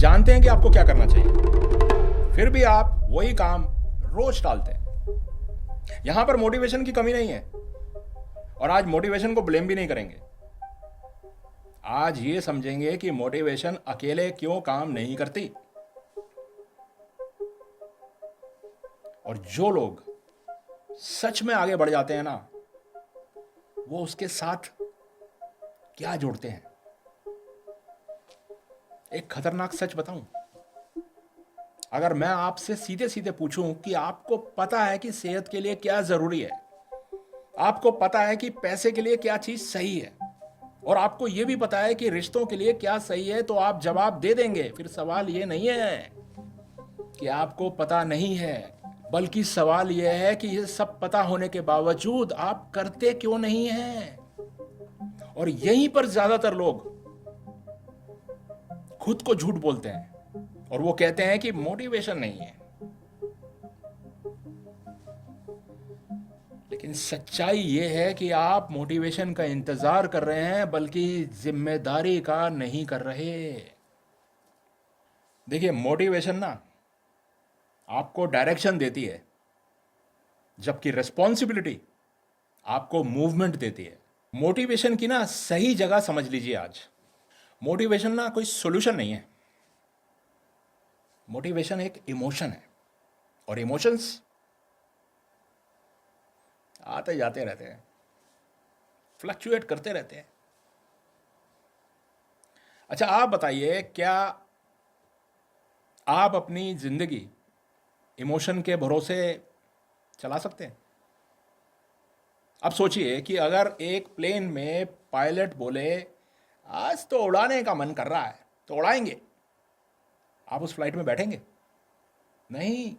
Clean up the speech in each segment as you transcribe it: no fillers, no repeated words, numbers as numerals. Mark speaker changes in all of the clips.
Speaker 1: जानते हैं कि आपको क्या करना चाहिए, फिर भी आप वही काम रोज टालते हैं। यहां पर मोटिवेशन की कमी नहीं है, और आज मोटिवेशन को ब्लेम भी नहीं करेंगे। आज ये समझेंगे कि मोटिवेशन अकेले क्यों काम नहीं करती, और जो लोग सच में आगे बढ़ जाते हैं ना, वो उसके साथ क्या जोड़ते हैं। एक खतरनाक सच बताऊं, अगर मैं आपसे सीधे सीधे पूछूं कि आपको पता है कि सेहत के लिए क्या जरूरी है, आपको पता है कि पैसे के लिए क्या चीज सही है, और आपको यह भी पता है कि रिश्तों के लिए क्या सही है, तो आप जवाब दे देंगे। फिर सवाल यह नहीं है कि आपको पता नहीं है, बल्कि सवाल यह है कि यह सब पता होने के बावजूद आप करते क्यों नहीं हैं। और यहीं पर ज्यादातर लोग खुद को झूठ बोलते हैं और वो कहते हैं कि मोटिवेशन नहीं है। लेकिन सच्चाई ये है कि आप मोटिवेशन का इंतजार कर रहे हैं, बल्कि जिम्मेदारी का नहीं कर रहे। देखिए, मोटिवेशन ना आपको डायरेक्शन देती है, जबकि रिस्पॉन्सिबिलिटी आपको मूवमेंट देती है। मोटिवेशन की ना सही जगह समझ लीजिए। आज मोटिवेशन ना कोई सॉल्यूशन नहीं है। मोटिवेशन एक इमोशन है, और इमोशंस आते जाते रहते हैं, फ्लक्चुएट करते रहते हैं। अच्छा, आप बताइए, क्या आप अपनी जिंदगी इमोशन के भरोसे चला सकते हैं? अब सोचिए कि अगर एक प्लेन में पायलट बोले आज तो उड़ाने का मन कर रहा है, तो उड़ाएंगे, आप उस फ्लाइट में बैठेंगे? नहीं।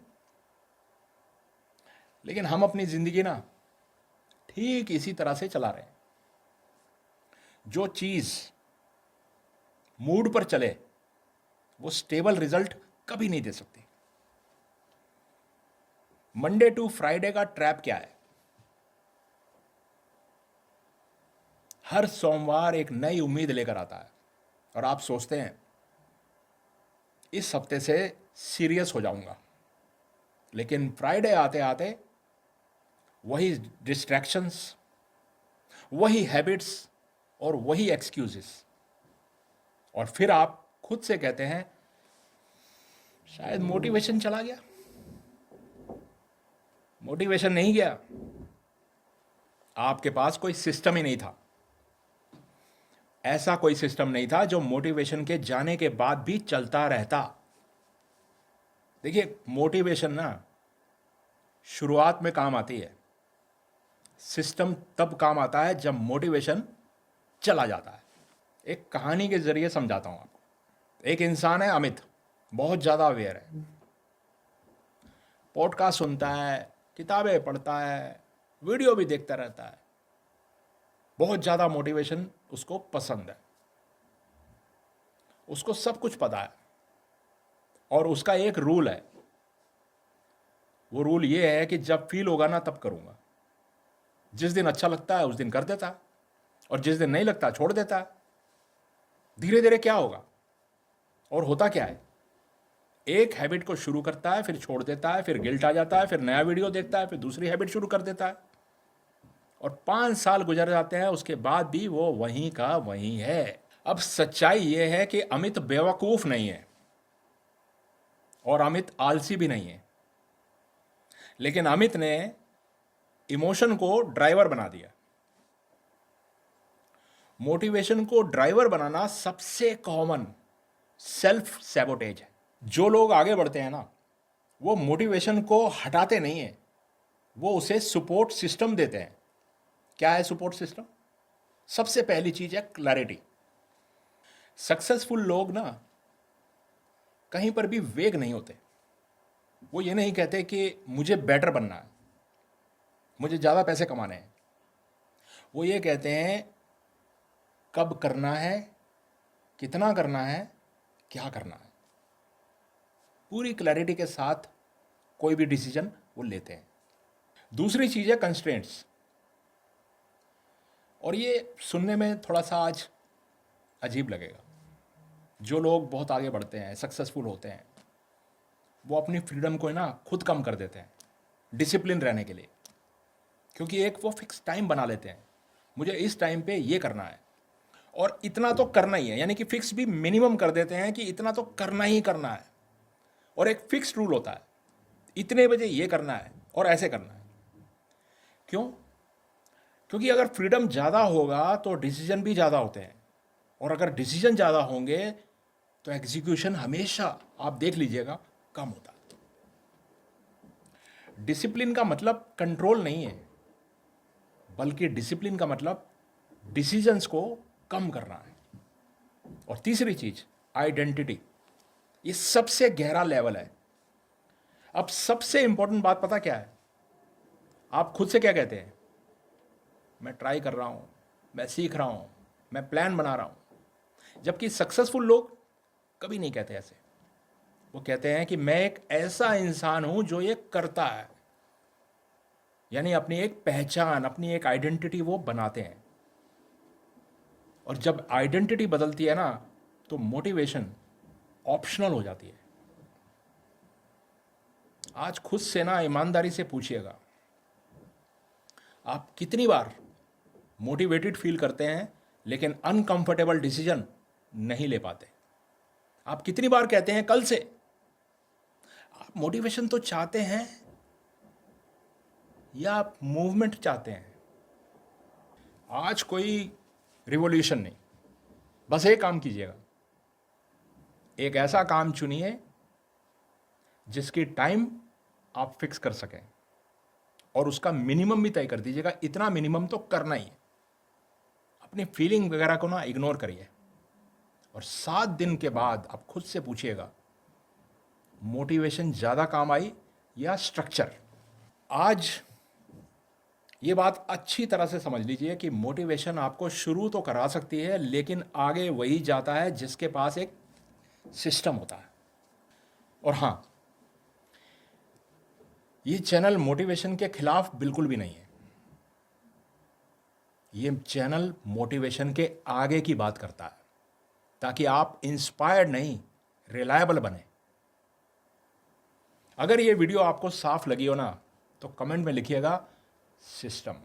Speaker 1: लेकिन हम अपनी जिंदगी ना ठीक इसी तरह से चला रहे हैं। जो चीज मूड पर चले वो स्टेबल रिजल्ट कभी नहीं दे सकती। मंडे टू फ्राइडे का ट्रैप क्या है? हर सोमवार एक नई उम्मीद लेकर आता है, और आप सोचते हैं इस हफ्ते से सीरियस हो जाऊंगा। लेकिन फ्राइडे आते आते वही डिस्ट्रैक्शंस, वही हैबिट्स और वही एक्सक्यूजेस, और फिर आप खुद से कहते हैं शायद मोटिवेशन चला गया। मोटिवेशन नहीं गया, आपके पास कोई सिस्टम ही नहीं था। ऐसा कोई सिस्टम नहीं था जो मोटिवेशन के जाने के बाद भी चलता रहता। देखिए, मोटिवेशन ना शुरुआत में काम आती है, सिस्टम तब काम आता है जब मोटिवेशन चला जाता है। एक कहानी के जरिए समझाता हूं आपको। एक इंसान है अमित, बहुत ज़्यादा अवेयर है, पॉडकास्ट सुनता है, किताबें पढ़ता है, वीडियो भी देखता रहता है। बहुत ज़्यादा मोटिवेशन उसको पसंद है, उसको सब कुछ पता है, और उसका एक रूल है। वो रूल ये है कि जब फील होगा ना तब करूँगा। जिस दिन अच्छा लगता है उस दिन कर देता है, और जिस दिन नहीं लगता छोड़ देता है। धीरे धीरे क्या होगा, और होता क्या है, एक हैबिट को शुरू करता है, फिर छोड़ देता है, फिर गिल्ट आ जाता है, फिर नया वीडियो देखता है, फिर दूसरी हैबिट शुरू कर देता है, और 5 साल गुजर जाते हैं, उसके बाद भी वो वहीं का वहीं है। अब सच्चाई ये है कि अमित बेवकूफ नहीं है, और अमित आलसी भी नहीं है, लेकिन अमित ने इमोशन को ड्राइवर बना दिया। मोटिवेशन को ड्राइवर बनाना सबसे कॉमन सेल्फ सैबोटेज है। जो लोग आगे बढ़ते हैं ना, वो मोटिवेशन को हटाते नहीं है, वो उसे सपोर्ट सिस्टम देते हैं। क्या है सपोर्ट सिस्टम? सबसे पहली चीज है क्लैरिटी। सक्सेसफुल लोग ना कहीं पर भी वेग नहीं होते। वो ये नहीं कहते कि मुझे बेटर बनना है, मुझे ज़्यादा पैसे कमाने हैं। वो ये कहते हैं कब करना है, कितना करना है, क्या करना है। पूरी क्लैरिटी के साथ कोई भी डिसीजन वो लेते हैं। दूसरी चीज़ है कंस्ट्रेंट्स, और ये सुनने में थोड़ा सा आज अजीब लगेगा, जो लोग बहुत आगे बढ़ते हैं, सक्सेसफुल होते हैं, वो अपनी फ्रीडम को ना खुद कम कर देते हैं डिसिप्लिन रहने के लिए, क्योंकि एक वो फिक्स टाइम बना लेते हैं, मुझे इस टाइम पे ये करना है और इतना तो करना ही है, यानी कि फिक्स भी मिनिमम कर देते हैं कि इतना तो करना ही करना है। और एक फिक्स रूल होता है, इतने बजे ये करना है और ऐसे करना है। क्यों? क्योंकि अगर फ्रीडम ज़्यादा होगा तो डिसीजन भी ज़्यादा होते हैं, और अगर डिसीजन ज़्यादा होंगे तो एग्जीक्यूशन हमेशा, आप देख लीजिएगा, कम होता है। डिसिप्लिन का मतलब कंट्रोल नहीं है, बल्कि डिसिप्लिन का मतलब डिसीजंस को कम करना है। और तीसरी चीज, आइडेंटिटी, ये सबसे गहरा लेवल है। अब सबसे इंपॉर्टेंट बात पता क्या है? आप खुद से क्या कहते हैं? मैं ट्राई कर रहा हूं, मैं सीख रहा हूं, मैं प्लान बना रहा हूं। जबकि सक्सेसफुल लोग कभी नहीं कहते ऐसे। वो कहते हैं कि मैं एक ऐसा इंसान हूं जो ये करता है, यानी अपनी एक पहचान, अपनी एक आइडेंटिटी वो बनाते हैं। और जब आइडेंटिटी बदलती है ना, तो मोटिवेशन ऑप्शनल हो जाती है। आज खुद से ना ईमानदारी से पूछिएगा, आप कितनी बार मोटिवेटेड फील करते हैं लेकिन अनकंफर्टेबल डिसीजन नहीं ले पाते? आप कितनी बार कहते हैं कल से? आप मोटिवेशन तो चाहते हैं या आप मूवमेंट चाहते हैं? आज कोई रिवॉल्यूशन नहीं, बस एक काम कीजिएगा, एक ऐसा काम चुनिए जिसकी टाइम आप फिक्स कर सकें, और उसका मिनिमम भी तय कर दीजिएगा, इतना मिनिमम तो करना ही है। अपनी फीलिंग वगैरह को ना इग्नोर करिए, और 7 दिन के बाद आप खुद से पूछिएगा, मोटिवेशन ज़्यादा काम आई या स्ट्रक्चर? आज ये बात अच्छी तरह से समझ लीजिए कि मोटिवेशन आपको शुरू तो करा सकती है, लेकिन आगे वही जाता है जिसके पास एक सिस्टम होता है। और हाँ, ये चैनल मोटिवेशन के खिलाफ बिल्कुल भी नहीं है। ये चैनल मोटिवेशन के आगे की बात करता है, ताकि आप इंस्पायर्ड नहीं, रिलायबल बने। अगर ये वीडियो आपको साफ लगी हो ना, तो कमेंट में लिखिएगा सिस्टम।